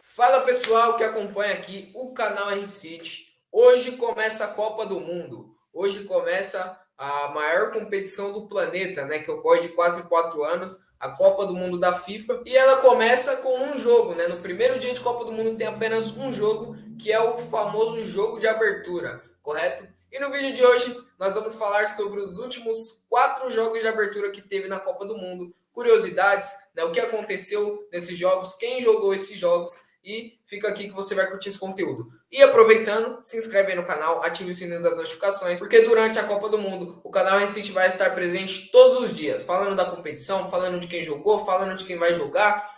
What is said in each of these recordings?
Fala pessoal que acompanha aqui o canal R-City. Hoje começa a Copa do Mundo. Hoje começa a maior competição do planeta, né? Que ocorre de 4 em 4 anos, a Copa do Mundo da FIFA. E ela começa com um jogo, né? No primeiro dia de Copa do Mundo tem apenas um jogo, que é o famoso jogo de abertura, correto? E no vídeo de hoje nós vamos falar sobre os últimos 4 jogos de abertura que teve na Copa do Mundo, curiosidades, né? O que aconteceu nesses jogos, quem jogou esses jogos. E fica aqui que você vai curtir esse conteúdo. E aproveitando, se inscreve aí no canal, ative o sininho das notificações, porque durante a Copa do Mundo, o canal R-City vai estar presente todos os dias, falando da competição, falando de quem jogou, falando de quem vai jogar,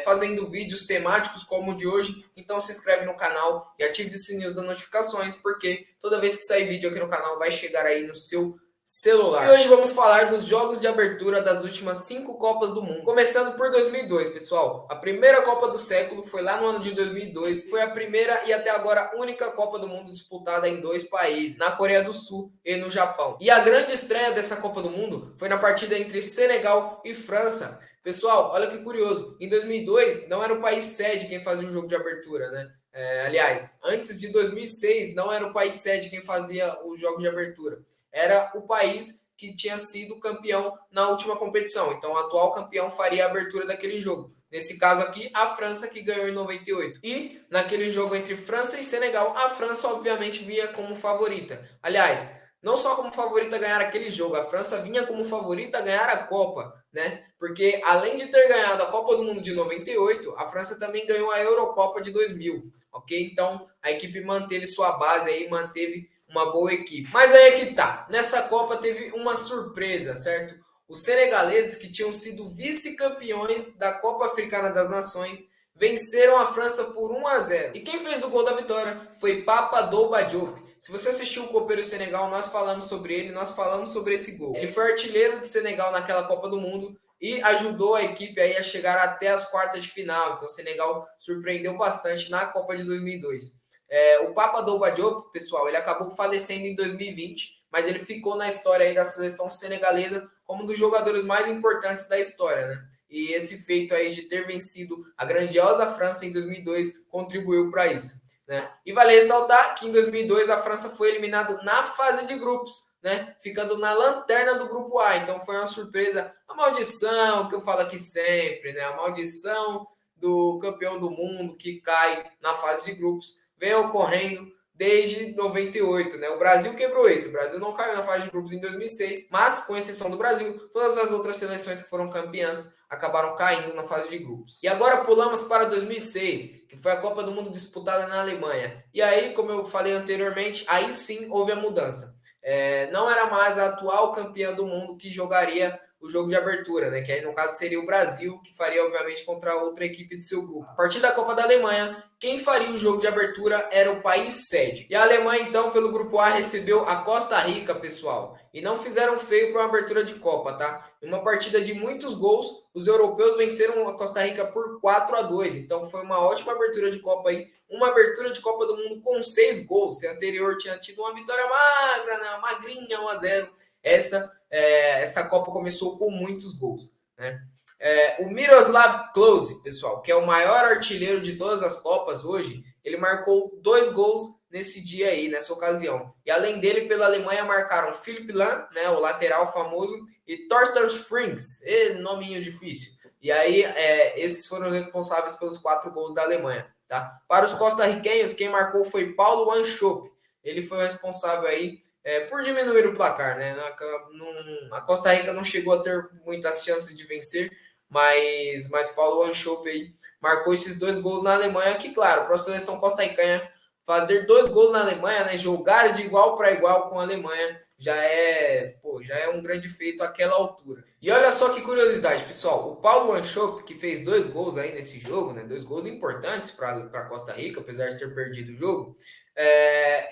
fazendo vídeos temáticos como o de hoje. Então se inscreve no canal e ative o sininho das notificações, porque toda vez que sair vídeo aqui no canal, vai chegar aí no seu celular. E hoje vamos falar dos jogos de abertura das últimas 5 Copas do Mundo. Começando por 2002, pessoal. A primeira Copa do século foi lá no ano de 2002. Foi a primeira e até agora única Copa do Mundo disputada em 2 países, na Coreia do Sul e no Japão. E a grande estreia dessa Copa do Mundo foi na partida entre Senegal e França. Pessoal, olha que curioso. Em 2002, não era o país sede quem fazia o jogo de abertura, né? Aliás, antes de 2006, não era o país sede quem fazia o jogo de abertura. Era o país que tinha sido campeão na última competição. Então, o atual campeão faria a abertura daquele jogo. Nesse caso aqui, a França, que ganhou em 98. E naquele jogo entre França e Senegal, a França, obviamente, vinha como favorita. Aliás, não só como favorita a ganhar aquele jogo, a França vinha como favorita a ganhar a Copa, né? Porque, além de ter ganhado a Copa do Mundo de 98, a França também ganhou a Eurocopa de 2000, ok? Então, a equipe manteve sua base aí, manteve uma boa equipe. Mas aí é que tá. Nessa Copa teve uma surpresa, certo? Os senegaleses, que tinham sido vice-campeões da Copa Africana das Nações, venceram a França por 1-0. E quem fez o gol da vitória foi Papadou Diop. Se você assistiu o Copeiro Senegal, nós falamos sobre ele, nós falamos sobre esse gol. Ele foi artilheiro de Senegal naquela Copa do Mundo e ajudou a equipe aí a chegar até as quartas de final. Então o Senegal surpreendeu bastante na Copa de 2002. O Papadou Diop, pessoal, ele acabou falecendo em 2020, mas ele ficou na história aí da seleção senegalesa como um dos jogadores mais importantes da história, né? E esse feito aí de ter vencido a grandiosa França em 2002 contribuiu para isso, né? E vale ressaltar que em 2002 a França foi eliminada na fase de grupos, né? Ficando na lanterna do grupo A. Então foi uma surpresa, a maldição que eu falo aqui sempre, né? A maldição do campeão do mundo que cai na fase de grupos vem ocorrendo desde 98, né? O Brasil quebrou isso. O Brasil não caiu na fase de grupos em 2006, mas, com exceção do Brasil, todas as outras seleções que foram campeãs acabaram caindo na fase de grupos. E agora pulamos para 2006, que foi a Copa do Mundo disputada na Alemanha. E aí, como eu falei anteriormente, aí sim houve a mudança. Não era mais a atual campeã do mundo que jogaria o jogo de abertura, né? Que aí no caso seria o Brasil, que faria obviamente contra outra equipe do seu grupo. A partir da Copa da Alemanha, quem faria o jogo de abertura era o país sede. E a Alemanha, então, pelo grupo A, recebeu a Costa Rica, pessoal. E não fizeram feio para uma abertura de Copa, tá? Em uma partida de muitos gols, os europeus venceram a Costa Rica por 4-2. Então foi uma ótima abertura de Copa aí. Uma abertura de Copa do Mundo com 6 gols. Se a anterior tinha tido uma vitória magra, né? Magrinha, 1-0. Essa Copa começou com muitos gols, né? O Miroslav Klose, pessoal, que é o maior artilheiro de todas as Copas hoje, ele marcou 2 gols nesse dia aí, nessa ocasião. E além dele, pela Alemanha, marcaram Philipp Lahm, né, o lateral famoso, e Thorsten Frings, nominho difícil. E aí, esses foram os responsáveis pelos 4 gols da Alemanha, tá? Para os costarriquenhos, quem marcou foi Paulo Wanchope. Ele foi o responsável aí por diminuir o placar, né? A Costa Rica não chegou a ter muitas chances de vencer, mas Paulo Wanchope aí marcou esses 2 gols na Alemanha, que, claro, para a seleção costarriquenha fazer 2 gols na Alemanha, né? Jogar de igual para igual com a Alemanha já é um grande feito àquela altura. E olha só que curiosidade, pessoal. O Paulo Wanchope, que fez 2 gols aí nesse jogo, né? 2 gols importantes para a Costa Rica, apesar de ter perdido o jogo.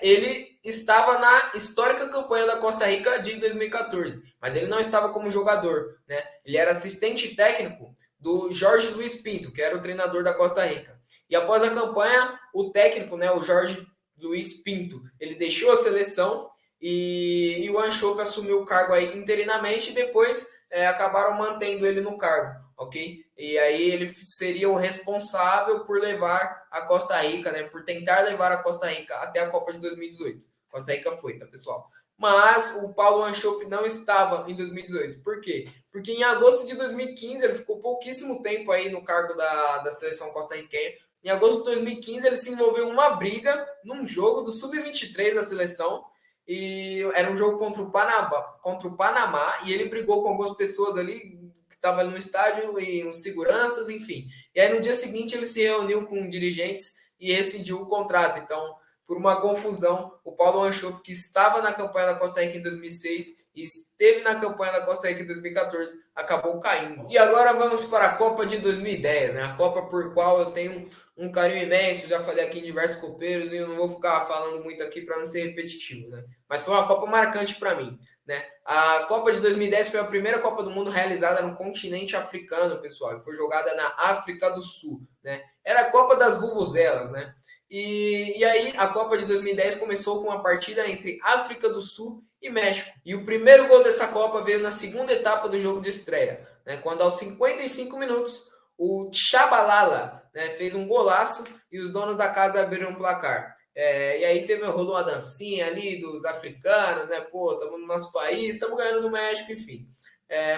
Ele estava na histórica campanha da Costa Rica de 2014, mas ele não estava como jogador, né? Ele era assistente técnico do Jorge Luiz Pinto, que era o treinador da Costa Rica. E após a campanha, o técnico, né, o Jorge Luiz Pinto, ele deixou a seleção e o Anchope assumiu o cargo aí interinamente e depois acabaram mantendo ele no cargo, ok? E aí ele seria o responsável por levar a Costa Rica, né? Por tentar levar a Costa Rica até a Copa de 2018. Costa Rica foi, tá, pessoal? Mas o Paulo Anchope não estava em 2018. Por quê? Porque em agosto de 2015 ele ficou pouquíssimo tempo aí no cargo da seleção costarriquenha. Em agosto de 2015 ele se envolveu em uma briga num jogo do Sub-23 da seleção e era um jogo contra o Panamá e ele brigou com algumas pessoas ali que estavam no estádio e uns seguranças, enfim. E aí no dia seguinte ele se reuniu com dirigentes e rescindiu o contrato. Então, por uma confusão, o Paulo Anchope, que estava na campanha da Costa Rica em 2006 e esteve na campanha da Costa Rica em 2014, acabou caindo. E agora vamos para a Copa de 2010, né? A Copa por qual eu tenho um carinho imenso, já falei aqui em diversos copeiros e eu não vou ficar falando muito aqui para não ser repetitivo, né? Mas foi uma Copa marcante para mim, né? A Copa de 2010 foi a primeira Copa do Mundo realizada no continente africano, pessoal, e foi jogada na África do Sul, né? Era a Copa das Vuvuzelas, né? E aí a Copa de 2010 começou com uma partida entre África do Sul e México. E o primeiro gol dessa Copa veio na segunda etapa do jogo de estreia, né? Quando aos 55 minutos o Chabalala, né, fez um golaço e os donos da casa abriram o placar. E aí rolou uma dancinha ali dos africanos, né? Pô, estamos no nosso país, estamos ganhando do México, enfim.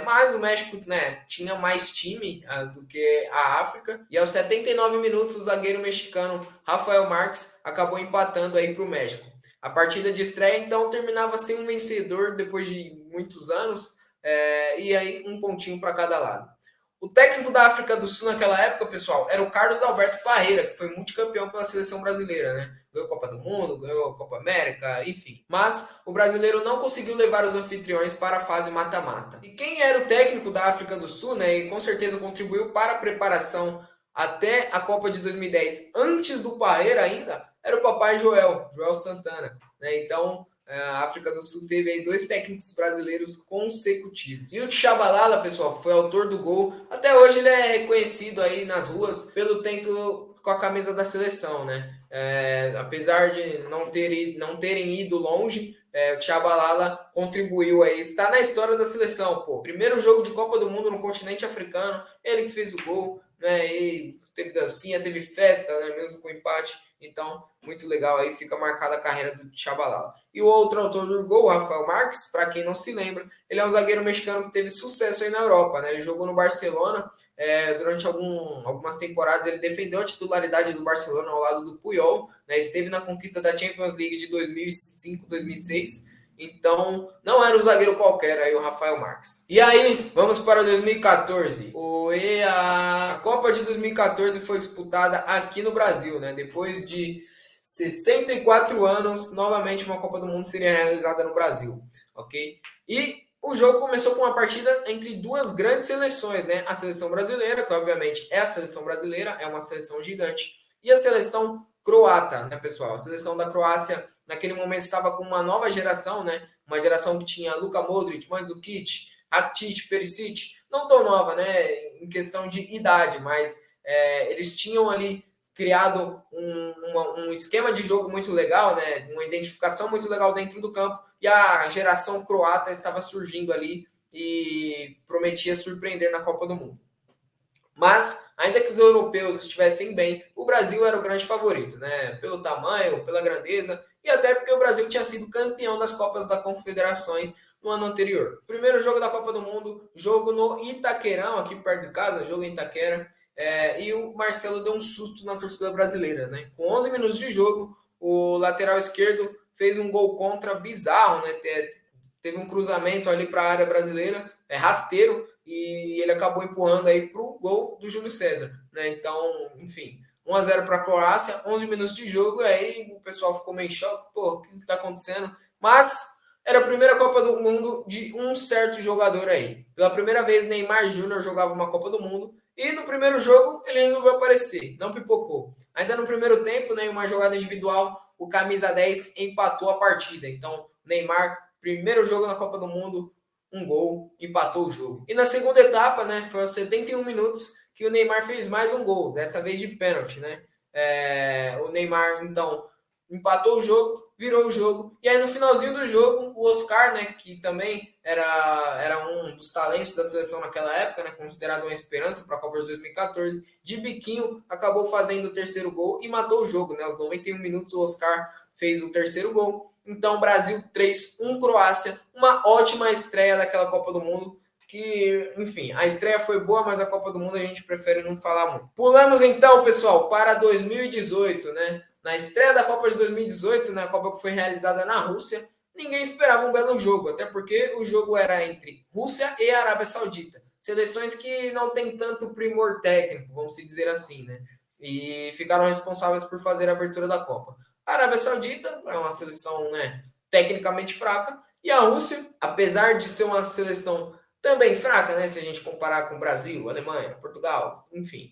Mas o México, né, tinha mais time do que a África. E aos 79 minutos, o zagueiro mexicano Rafael Marques acabou empatando aí para o México. A partida de estreia, então, terminava sem um vencedor depois de muitos anos. E aí um pontinho para cada lado. O técnico da África do Sul naquela época, pessoal, era o Carlos Alberto Parreira, que foi multicampeão pela seleção brasileira, né? Ganhou a Copa do Mundo, ganhou a Copa América, enfim. Mas o brasileiro não conseguiu levar os anfitriões para a fase mata-mata. E quem era o técnico da África do Sul, né? E com certeza contribuiu para a preparação até a Copa de 2010, antes do Parreira ainda, era o papai Joel Santana, né? Então, a África do Sul teve aí 2 técnicos brasileiros consecutivos. E o Tchabalala, pessoal, que foi autor do gol, até hoje ele é reconhecido aí nas ruas pelo tempo com a camisa da seleção, né? Apesar de não terem ido longe, o Tchabalala contribuiu aí, está na história da seleção, pô. Primeiro jogo de Copa do Mundo no continente africano, ele que fez o gol, né? E teve dancinha, teve festa, né? Mesmo com empate. Então, muito legal aí, fica marcada a carreira do Tchabalala. E o outro autor do gol, Rafael Marques, para quem não se lembra, ele é um zagueiro mexicano que teve sucesso aí na Europa, né? Ele jogou no Barcelona durante algumas temporadas, ele defendeu a titularidade do Barcelona ao lado do Puyol, né? Esteve na conquista da Champions League de 2005, 2006. Então, não era um zagueiro qualquer aí o Rafael Marques. E aí, vamos para 2014. A Copa de 2014 foi disputada aqui no Brasil, né? Depois de 64 anos, novamente uma Copa do Mundo seria realizada no Brasil, ok? E o jogo começou com uma partida entre duas grandes seleções, né? A seleção brasileira, que obviamente é a seleção brasileira, é uma seleção gigante, e a seleção croata, né, pessoal? A seleção da Croácia naquele momento estava com uma nova geração, né? Uma geração que tinha Luka Modric, Mandzukic, Rakitic, Perisic, não tão nova, né? Em questão de idade, mas eles tinham ali criado um esquema de jogo muito legal, né? Uma identificação muito legal dentro do campo, e a geração croata estava surgindo ali e prometia surpreender na Copa do Mundo. Mas, ainda que os europeus estivessem bem, o Brasil era o grande favorito, né? Pelo tamanho, pela grandeza, e até porque o Brasil tinha sido campeão das Copas das Confederações no ano anterior. Primeiro jogo da Copa do Mundo, jogo no Itaquerão, aqui perto de casa, jogo em Itaquera, e o Marcelo deu um susto na torcida brasileira, né? Com 11 minutos de jogo, o lateral esquerdo fez um gol contra bizarro, né? Teve um cruzamento ali para a área brasileira, rasteiro, e ele acabou empurrando aí para o gol do Júlio César, né? Então, enfim, 1-0 para a Croácia, 11 minutos de jogo, e aí o pessoal ficou meio em choque, pô, o que está acontecendo? Mas era a primeira Copa do Mundo de um certo jogador aí. Pela primeira vez, Neymar Júnior jogava uma Copa do Mundo, e no primeiro jogo ele resolveu aparecer, não pipocou. Ainda no primeiro tempo, né, em uma jogada individual, o camisa 10 empatou a partida. Então, Neymar, primeiro jogo na Copa do Mundo, um gol, empatou o jogo. E na segunda etapa, né, foi aos 71 minutos que o Neymar fez mais um gol, dessa vez de pênalti, né? O Neymar, então, empatou o jogo, virou o jogo. E aí no finalzinho do jogo, o Oscar, né, que também era um dos talentos da seleção naquela época, né, considerado uma esperança para a Copa de 2014, de biquinho acabou fazendo o terceiro gol e matou o jogo, né? Aos 91 minutos o Oscar fez o terceiro gol. Então Brasil 3-1 Croácia, uma ótima estreia daquela Copa do Mundo. Que, enfim, a estreia foi boa, mas a Copa do Mundo a gente prefere não falar muito. Pulamos então, pessoal, para 2018, né? Na estreia da Copa de 2018, na Copa que foi realizada na Rússia, ninguém esperava um belo jogo, até porque o jogo era entre Rússia e Arábia Saudita. Seleções que não têm tanto primor técnico, vamos dizer assim, né? E ficaram responsáveis por fazer a abertura da Copa. A Arábia Saudita é uma seleção, né, tecnicamente fraca, e a Rússia, apesar de ser uma seleção também fraca, né? Se a gente comparar com o Brasil, Alemanha, Portugal, enfim.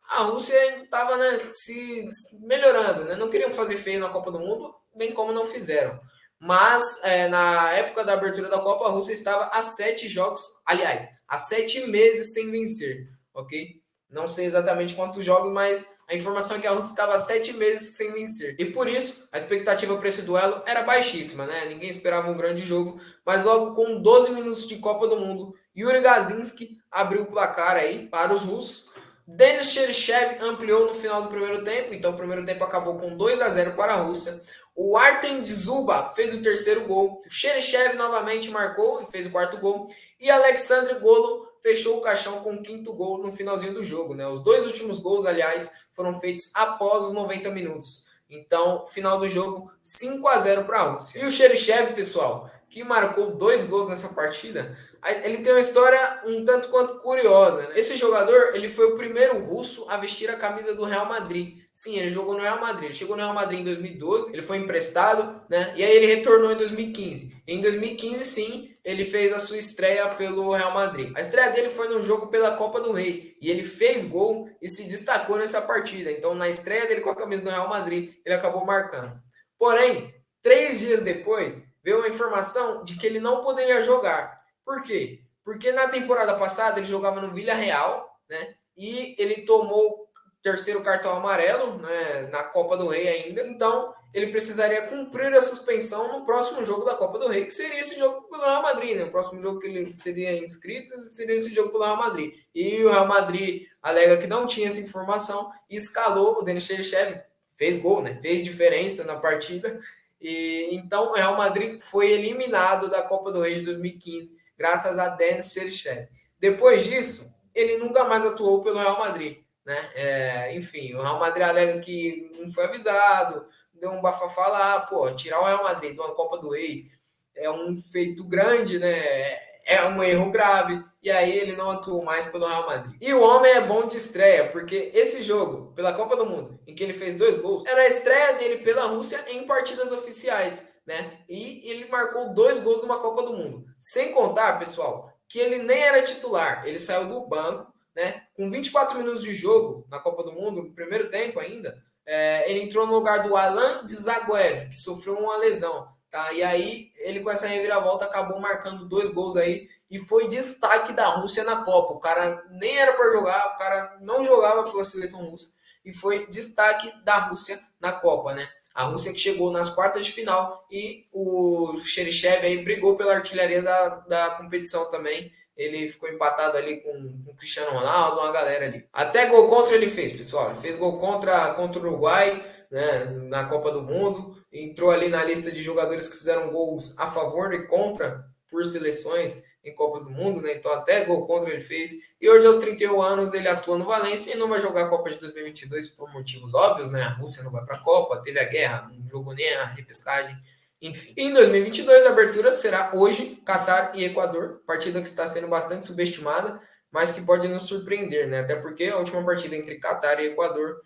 A Rússia estava, né, se melhorando, né? Não queriam fazer feio na Copa do Mundo, bem como não fizeram. Mas na época da abertura da Copa, a Rússia estava a 7 jogos, aliás, a 7 meses sem vencer, ok? Não sei exatamente quantos jogos, mas a informação é que a Rússia estava 7 meses sem vencer. E por isso, a expectativa para esse duelo era baixíssima, né? Ninguém esperava um grande jogo. Mas logo com 12 minutos de Copa do Mundo, Yuri Gazinski abriu o placar aí para os russos. Denis Cheryshev ampliou no final do primeiro tempo. Então o primeiro tempo acabou com 2-0 para a Rússia. O Artem Dzyuba fez o terceiro gol. O Cheryshev novamente marcou e fez o quarto gol. E Alexandre Golov fechou o caixão com o quinto gol no finalzinho do jogo, né? Os dois últimos gols, aliás, foram feitos após os 90 minutos. Então, final do jogo, 5-0 para a Rússia. E o Cheryshev, pessoal, que marcou 2 gols nessa partida, ele tem uma história um tanto quanto curiosa, né? Esse jogador, ele foi o primeiro russo a vestir a camisa do Real Madrid. Sim, ele jogou no Real Madrid. Ele chegou no Real Madrid em 2012, ele foi emprestado, né? E aí ele retornou em 2015. Em 2015, sim, ele fez a sua estreia pelo Real Madrid. A estreia dele foi num jogo pela Copa do Rei. E ele fez gol e se destacou nessa partida. Então, na estreia dele com a camisa do Real Madrid, ele acabou marcando. Porém, 3 dias depois, veio uma informação de que ele não poderia jogar. Por quê? Porque na temporada passada ele jogava no Villarreal, né? E ele tomou terceiro cartão amarelo, né, na Copa do Rei ainda. Então, ele precisaria cumprir a suspensão no próximo jogo da Copa do Rei, que seria esse jogo pelo Real Madrid, né? O próximo jogo que ele seria inscrito seria esse jogo pelo Real Madrid. E o Real Madrid alega que não tinha essa informação e escalou o Denis Cheryshev, fez gol, né? Fez diferença na partida. E então o Real Madrid foi eliminado da Copa do Rei de 2015, graças a Denis Cheryshev. Depois disso, ele nunca mais atuou pelo Real Madrid, né? Enfim, o Real Madrid alega que não foi avisado, deu um bafafá lá, pô, tirar o Real Madrid de uma Copa do Rei é um feito grande, né? É um erro grave, e aí ele não atuou mais pelo Real Madrid. E o homem é bom de estreia, porque esse jogo, pela Copa do Mundo, em que ele fez 2 gols, era a estreia dele pela Rússia em partidas oficiais, né? E ele marcou 2 gols numa Copa do Mundo. Sem contar, pessoal, que ele nem era titular, ele saiu do banco, né? Com 24 minutos de jogo na Copa do Mundo, no primeiro tempo ainda, ele entrou no lugar do Alan Dzagoev, que sofreu uma lesão. Tá? E aí, ele com essa reviravolta acabou marcando 2 gols aí e foi destaque da Rússia na Copa. O cara nem era para jogar, o cara não jogava pela seleção russa e foi destaque da Rússia na Copa, né? A Rússia que chegou nas quartas de final e o Cheryshev aí brigou pela artilharia da competição também. Ele ficou empatado ali com o Cristiano Ronaldo, uma galera ali. Até gol contra ele fez, pessoal. Ele fez gol contra o Uruguai, né, na Copa do Mundo. Entrou ali na lista de jogadores que fizeram gols a favor e contra por seleções em Copas do Mundo, né? Então até gol contra ele fez. E hoje aos 31 anos ele atua no Valência e não vai jogar a Copa de 2022 por motivos óbvios, né? A Rússia não vai para a Copa, teve a guerra, não jogou nem a repescagem. Enfim, em 2022 a abertura será hoje, Catar e Equador, partida que está sendo bastante subestimada, mas que pode nos surpreender, né? Até porque a última partida entre Catar e Equador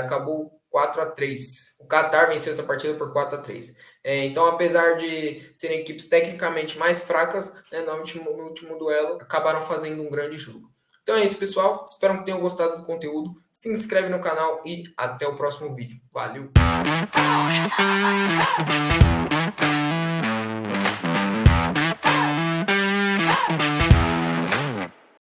acabou 4-3. O Catar venceu essa partida por 4-3. Então, apesar de serem equipes tecnicamente mais fracas, né, no último duelo, acabaram fazendo um grande jogo. Então é isso, pessoal. Espero que tenham gostado do conteúdo. Se inscreve no canal e até o próximo vídeo. Valeu!